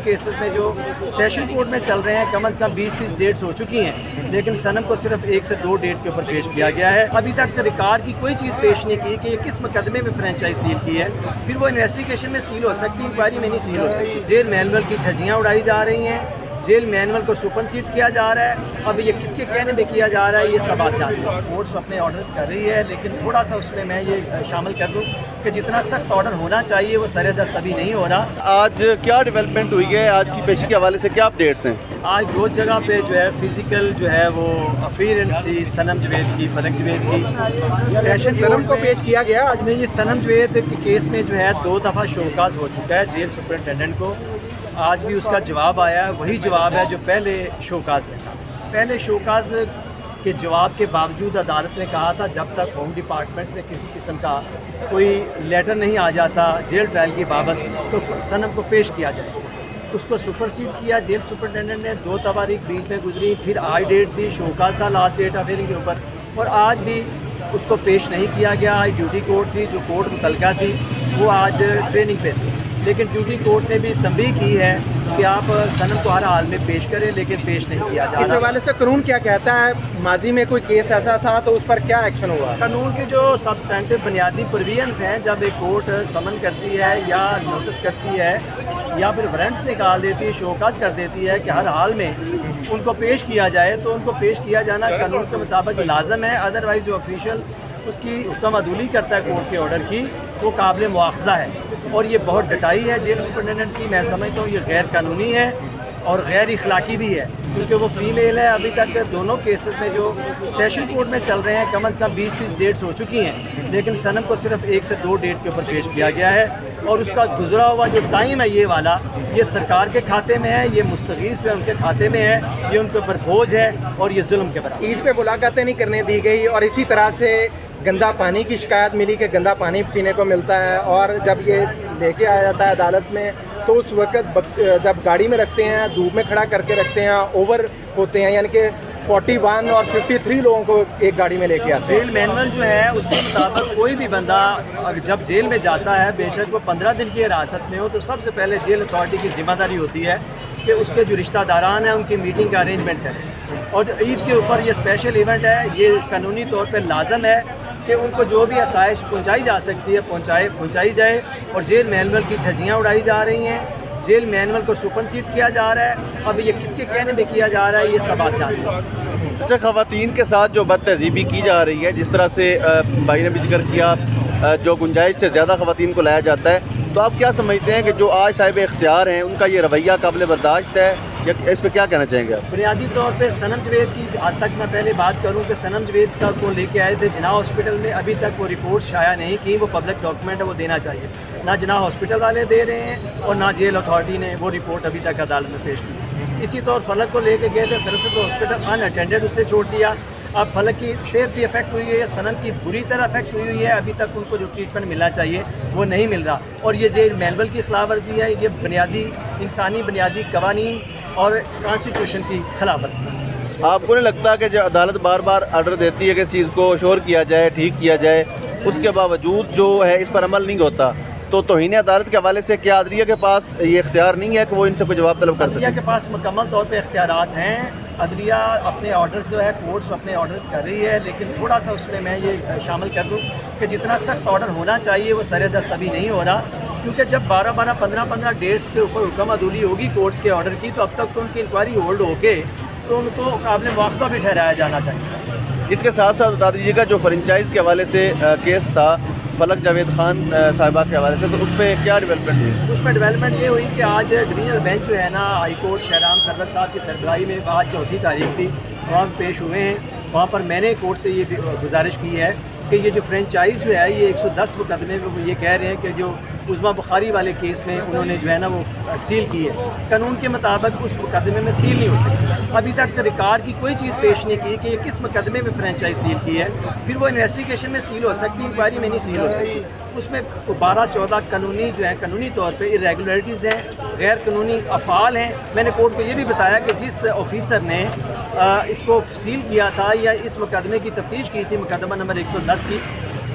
Cases میں جو session court میں چل رہے ہیں کم از کم 20 ڈیٹس ہو چکی ہیں، لیکن صنم کو صرف 1 سے 2 ڈیٹ کے اوپر پیش کیا گیا ہے۔ ابھی تک ریکارڈ کی کوئی چیز پیش نہیں کی کہ یہ کس مقدمے میں فرینچائز سیل کی ہے، پھر وہ انویسٹیگیشن میں سیل ہو سکتی، انکوائری میں نہیں سیل ہو سکتی۔ جیل مینول کی دھجیاں اڑائی جا رہی ہیں، جیل مینول کو سپرسیڈ کیا جا رہا ہے، اب یہ کس کے کہنے میں کیا جا رہا ہے یہ سب آپ جانتے ہیں۔ کورٹس اپنے آرڈرز کر رہی ہے، لیکن تھوڑا سا اس میں یہ شامل کر دوں کہ جتنا سخت آرڈر ہونا چاہیے وہ سر دست ابھی نہیں ہو رہا۔ آج کیا ڈیولپمنٹ ہوئی ہے؟ آج کی پیشی کے حوالے سے کیا اپڈیٹس ہیں؟ آج 2 جگہ پہ جو ہے فزیکل جو ہے وہ اپیرنس تھی صنم جوید کی، فلک جوید کی۔ سیشن صنم کو پیش کیا گیا آج میں، یہ صنم جوید کے کیس میں جو ہے 2 دفعہ شوکاز ہو چکا ہے جیل سپرنٹینڈنٹ کو، آج بھی اس کا جواب آیا ہے، وہی جواب ہے جو پہلے شوکاز میں تھا۔ پہلے شوکاز کے جواب کے باوجود عدالت نے کہا تھا جب تک ہوم ڈپارٹمنٹ سے کسی قسم کا کوئی لیٹر نہیں آ جاتا جیل ٹرائل کی بابت تو صنم کو پیش کیا جائے۔ اس کو سپرسیڈ کیا جیل سپرنٹینڈنٹ نے، 2 تاریخ بیچ میں گزری، پھر آج ڈیٹ تھی، شوکاز تھا لاسٹ ڈیٹ آف ہیئرنگ کے اوپر، اور آج بھی اس کو پیش نہیں کیا گیا۔ آج ڈیوٹی کورٹ تھی، جو کورٹ متعلقہ تھی وہ آج ٹریننگ پہ تھی، لیکن ڈیوٹی کورٹ نے بھی تنبیہ کی ہے کہ آپ صنم کو ہر حال میں پیش کریں، لیکن پیش نہیں کیا جا اس رہا۔ حوالے سے قانون کیا کہتا ہے؟ ماضی میں کوئی کیس ایسا تھا تو اس پر کیا ایکشن ہوا؟ قانون کے جو سبسٹینٹو بنیادی پروویژنس ہیں، جب ایک کورٹ سمن کرتی ہے یا نوٹس کرتی ہے یا پھر وارنٹس نکال دیتی ہے، شوکاز کر دیتی ہے کہ ہر حال میں ان کو پیش کیا جائے، تو ان کو پیش کیا جانا قانون کے مطابق لازم ہے۔ ادروائز جو آفیشیل اس کی حکم عدولی کرتا ہے کورٹ کے آرڈر کی، وہ قابل مواخذہ ہے، اور یہ بہت ڈٹائی ہے جیل سپرنٹینڈنٹ کی۔ میں سمجھتا ہوں یہ غیر قانونی ہے اور غیر اخلاقی بھی ہے، کیونکہ وہ فیمیل ہے۔ ابھی تک دونوں کیسز میں جو سیشن کورٹ میں چل رہے ہیں کم از کم 20 ڈیٹس ہو چکی ہیں، لیکن صنم کو صرف 1 سے 2 ڈیٹ کے اوپر پیش کیا گیا ہے، اور اس کا گزرا ہوا جو ٹائم ہے یہ والا، یہ سرکار کے کھاتے میں ہے، یہ مستغیث جو ہے ان کے کھاتے میں ہے، یہ ان کے اوپر بوجھ ہے اور یہ ظلم کے برابر۔ عید پہ ملاقاتیں نہیں کرنے دی گئی، اور اسی طرح سے گندا پانی کی شکایت ملی کہ گندا پانی پینے کو ملتا ہے، اور جب یہ لے کے آیا جاتا ہے عدالت میں تو اس وقت جب گاڑی میں رکھتے ہیں، دھوپ میں کھڑا کر کے رکھتے ہیں، اوور ہوتے ہیں، یعنی کہ 41 اور 53 لوگوں کو ایک گاڑی میں لے کے آتے ہیں۔ جیل مینول جو ہے اس کے مطابق کوئی بھی بندہ جب جیل میں جاتا ہے، بے شک وہ 15 دن کی حراست میں ہو، تو سب سے پہلے جیل اتھارٹی کی ذمہ داری ہوتی ہے کہ اس کے جو رشتہ داران ہیں ان کی میٹنگ کا ارینجمنٹ کریں، اور عید کے اوپر یہ اسپیشل ایونٹ ہے، یہ قانونی طور پہ لازم ہے کہ ان کو جو بھی آسائش پہنچائی جا سکتی ہے پہنچائی جائے، اور جیل مینول کی دھجیاں اڑائی جا رہی ہیں، جیل مینول کو سپرسیڈ کیا جا رہا ہے، اب یہ کس کے کہنے میں کیا جا رہا ہے یہ سب آپ جانتے ہیں۔ اچھا، خواتین کے ساتھ جو بد تہذیبی کی جا رہی ہے، جس طرح سے بھائی نے بھی ذکر کیا، جو گنجائش سے زیادہ خواتین کو لایا جاتا ہے، تو آپ کیا سمجھتے ہیں کہ جو آج صاحب اختیار ہیں ان کا یہ رویہ قابل برداشت ہے، یا اس پہ کیا کہنا چاہیں گے آپ؟ بنیادی طور پہ صنم جوید کی حد تک میں پہلے بات کروں کہ صنم جوید کا کو لے کے آئے تھے جناح ہاسپٹل میں، ابھی تک وہ رپورٹ شائع نہیں کی، وہ پبلک ڈاکومنٹ ہے، وہ دینا چاہیے۔ نہ جناح ہاسپٹل والے دے رہے ہیں اور نہ جیل اتھارٹی نے وہ رپورٹ ابھی تک عدالت میں پیش کی۔ اسی طور فلک کو لے کے گئے تھے سروسز ہاسپٹل، ان اٹینڈڈ اسے چھوڑ دیا۔ اب فلک کی صحت بھی افیکٹ ہوئی ہے، صنم کی بری طرح افیکٹ ہوئی ہے، ابھی تک ان کو جو ٹریٹمنٹ ملنا چاہیے وہ نہیں مل رہا، اور یہ جیل مینول کی خلاف ورزی ہے، یہ بنیادی انسانی بنیادی قوانین اور کانسٹیٹیوشن کی خلاف ورزی ہے۔ آپ کو نہیں لگتا کہ جو عدالت بار بار آرڈر دیتی ہے کہ اس چیز کو شور کیا جائے، ٹھیک کیا جائے، اس کے باوجود جو ہے اس پر عمل نہیں ہوتا، تو توہین عدالت کے حوالے سے کیا عدلیہ کے پاس یہ اختیار نہیں ہے کہ وہ ان سے کوئی جواب طلب کر سکے؟ عدلیہ کے پاس مکمل طور پہ اختیارات ہیں، عدلیہ اپنے آرڈرز جو ہے کورٹس اپنے آرڈرز کر رہی ہے، لیکن تھوڑا سا اس میں یہ شامل کر دوں کہ جتنا سخت آرڈر ہونا چاہیے وہ سر دست ابھی نہیں ہو رہا، کیونکہ جب 12 15 ڈیٹس کے اوپر حکم عدولی ہوگی کورٹس کے آرڈر کی، تو اب تک تو ان کی انکوائری ہولڈ ہو کے تو ان کو قابل مواخذہ بھی ٹھہرایا جانا چاہیے۔ اس کے ساتھ ساتھ بتا دیجیے گا جو فرنچائز کے حوالے سے کیس تھا فلک جاوید خان صاحبہ کے حوالے سے، تو اس پہ کیا ڈیولپمنٹ ہوئی؟ اس میں ڈیولپمنٹ یہ ہوئی کہ آج ڈویژنل بینچ جو ہے نا ہائی کورٹ شہرام سرور صاحب کی سربراہی میں آج 4 تاریخ تھی، وہاں پیش ہوئے ہیں۔ وہاں پر میں نے کورٹ سے یہ گزارش کی ہے کہ یہ جو فرینچائز جو ہے یہ 110 مقدمے میں وہ یہ کہہ رہے ہیں کہ جو عظمیٰ بخاری والے کیس میں انہوں نے جو ہے نا وہ سیل کی ہے، قانون کے مطابق اس مقدمے میں سیل نہیں ہو سکتی۔ ابھی تک ریکارڈ کی کوئی چیز پیش نہیں کی کہ یہ کس مقدمے میں فرینچائز سیل کی ہے، پھر وہ انویسٹیگیشن میں سیل ہو سکتی، انکوائری میں نہیں سیل ہو سکتی۔ اس میں 12-14 قانونی جو ہیں قانونی طور پہ irregularities ہیں، غیر قانونی افعال ہیں۔ میں نے کورٹ کو یہ بھی بتایا کہ جس آفیسر نے اس کو سیل کیا تھا یا اس مقدمے کی تفتیش کی تھی، مقدمہ نمبر 110 کی،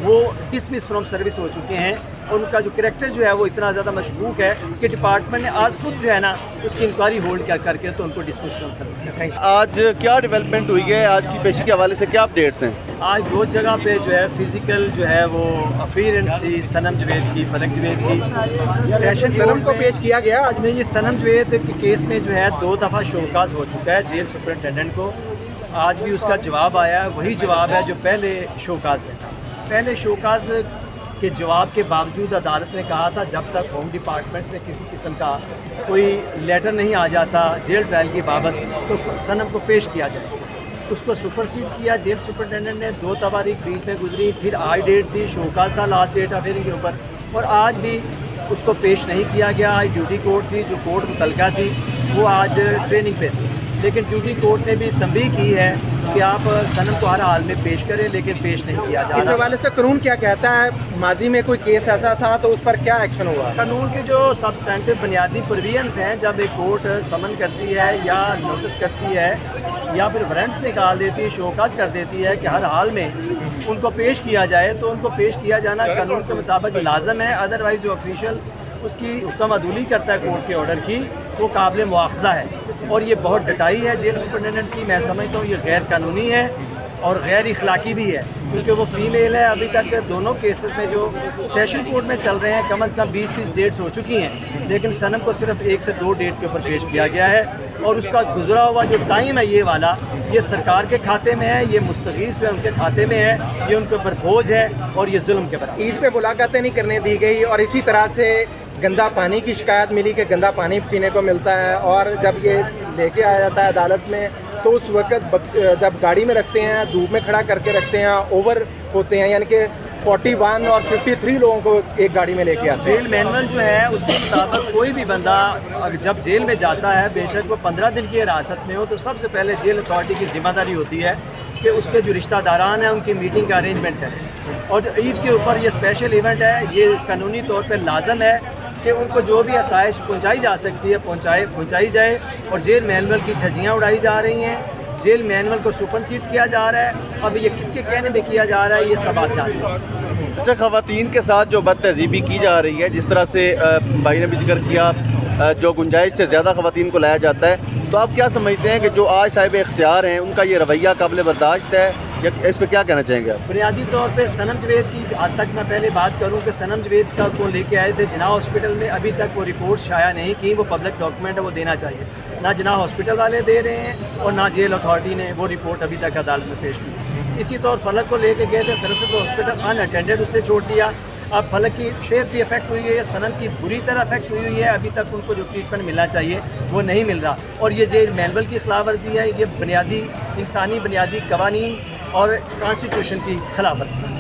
وہ ڈسمس فرام سروس ہو چکے ہیں اور ان کا جو کریکٹر جو ہے وہ اتنا زیادہ مشکوک ہے کہ ڈپارٹمنٹ نے آج خود جو ہے نا اس کی انکوائری ہولڈ کر کے تو ان کو ڈسمس فرام سروس کیا۔ آج کیا ڈیولپمنٹ ہوئی ہے، آج کی پیشی کے حوالے سے کیا اپڈیٹس ہیں؟ آج دو جگہ پہ جو ہے فزیکل جو ہے وہ اپیرنس تھی صنم جوید کی، فلک جوید کی۔ سیشن سنم کو پیش کیا گیا آج میں یہ صنم جوید کے کیس میں جو ہے 2 دفعہ شوکاز ہو چکا ہے جیل سپرنٹینڈنٹ کو۔ آج بھی اس کا جواب آیا ہے، وہی جواب ہے جو پہلے شوکاز میں تھا۔ پہلے شوکاز کے جواب کے باوجود عدالت نے کہا تھا جب تک ہوم ڈپارٹمنٹ سے کسی قسم کا کوئی لیٹر نہیں آ جاتا جیل ٹرائل کی بابت تو صنم کو پیش کیا جائے۔ اس کو سپرسیڈ کیا جیل سپرنٹینڈنٹ نے، 2 تاریخ بیچ میں گزری، پھر آج ڈیٹ تھی، شوکاز تھا لاسٹ ڈیٹ آف ہیئرنگ کے اوپر، اور آج بھی اس کو پیش نہیں کیا گیا۔ آج ڈیوٹی کورٹ تھی، جو کورٹ متعلقہ تھی وہ آج ٹریننگ پہ تھی، لیکن ڈیوٹی کورٹ نے بھی تنبیہ کی ہے کہ آپ صنم کو ہر حال میں پیش کریں، لیکن پیش نہیں کیا جا اس رہا۔ حوالے سے قانون کیا کہتا ہے؟ ماضی میں کوئی کیس ایسا تھا تو اس پر کیا ایکشن ہوا؟ قانون کے جو سبسٹینٹو بنیادی پروویژنس ہیں، جب ایک کورٹ سمن کرتی ہے یا نوٹس کرتی ہے یا پھر وارنٹس نکال دیتی ہے، شوکاز کر دیتی ہے کہ ہر حال میں ان کو پیش کیا جائے، تو ان کو پیش کیا جانا قانون کے مطابق لازم ہے۔ ادروائز جو آفیشیل اس کی حکم عدولی کرتا ہے کورٹ کے آرڈر کی، وہ قابل مواخذہ ہے، اور یہ بہت ڈٹائی ہے جیل سپرنٹینڈنٹ کی۔ میں سمجھتا ہوں یہ غیر قانونی ہے اور غیر اخلاقی بھی ہے، کیونکہ وہ فیمیل ہے۔ ابھی تک دونوں کیسز میں جو سیشن کورٹ میں چل رہے ہیں کم از کم 20 ڈیٹس ہو چکی ہیں، لیکن صنم کو صرف 1 سے 2 ڈیٹ کے اوپر پیش کیا گیا ہے، اور اس کا گزرا ہوا جو ٹائم ہے یہ والا، یہ سرکار کے کھاتے میں ہے، یہ مستغیث جو ہے ان کے کھاتے میں ہے، یہ ان کے اوپر بوجھ ہے اور یہ ظلم کے برابر۔ عید پہ ملاقاتیں نہیں کرنے دی گئی، اور اسی طرح سے گندا پانی کی شکایت ملی کہ گندا پانی پینے کو ملتا ہے، اور جب یہ لے کے آیا جاتا ہے عدالت میں تو اس وقت جب گاڑی میں رکھتے ہیں، دھوپ میں کھڑا کر کے رکھتے ہیں، اوور ہوتے ہیں، یعنی کہ 41 اور 53 لوگوں کو ایک گاڑی میں لے کے آتے ہیں۔ جیل مینول جو ہے اس کے مطابق کوئی بھی بندہ جب جیل میں جاتا ہے، بے شک وہ 15 دن کی حراست میں ہو، تو سب سے پہلے جیل اتھارٹی کی ذمہ داری ہوتی ہے کہ اس کے جو رشتہ داران ہیں ان کی میٹنگ کا ارینجمنٹ کریں، اور عید کے اوپر یہ اسپیشل ایونٹ ہے، یہ قانونی طور پہ لازم ہے کہ ان کو جو بھی آسائش پہنچائی جا سکتی ہے پہنچائی جائے، اور جیل مینول کی دھجیاں اڑائی جا رہی ہیں، جیل مینول کو سپرسیڈ کیا جا رہا ہے۔ اب یہ کس کے کہنے میں کیا جا رہا ہے یہ سب آپ جانتے ہیں۔ اچھا، خواتین کے ساتھ جو بد تہذیبی کی جا رہی ہے، جس طرح سے بھائی نے بھی ذکر کیا، جو گنجائش سے زیادہ خواتین کو لایا جاتا ہے، تو آپ کیا سمجھتے ہیں کہ جو آج صاحب اختیار ہیں ان کا یہ رویہ قابل برداشت ہے، یا اس پہ کیا کہنا چاہیں گے آپ؟ بنیادی طور پہ صنم جوید کی حد تک میں پہلے بات کروں کہ صنم جوید کا کو لے کے آئے تھے جناح ہاسپٹل میں، ابھی تک وہ رپورٹ شائع نہیں کی، وہ پبلک ڈاکومنٹ ہے، وہ دینا چاہیے۔ نہ جناح ہاسپٹل والے دے رہے ہیں اور نہ جیل اتھارٹی نے وہ رپورٹ ابھی تک عدالت میں پیش کی۔ اسی طور فلک کو لے کے گئے تھے سروسز ہاسپٹل، ان اٹینڈڈ اسے چھوڑ دیا۔ اب فلک کی صحت بھی افیکٹ ہوئی ہے، صنم کی بری طرح افیکٹ ہوئی ہے، ابھی تک ان کو جو ٹریٹمنٹ ملنا چاہیے وہ نہیں مل رہا، اور یہ جیل مینول کی خلاف ورزی ہے، یہ بنیادی انسانی بنیادی قوانین اور کانسٹیٹیوشن کی خلاف ورزی ہے۔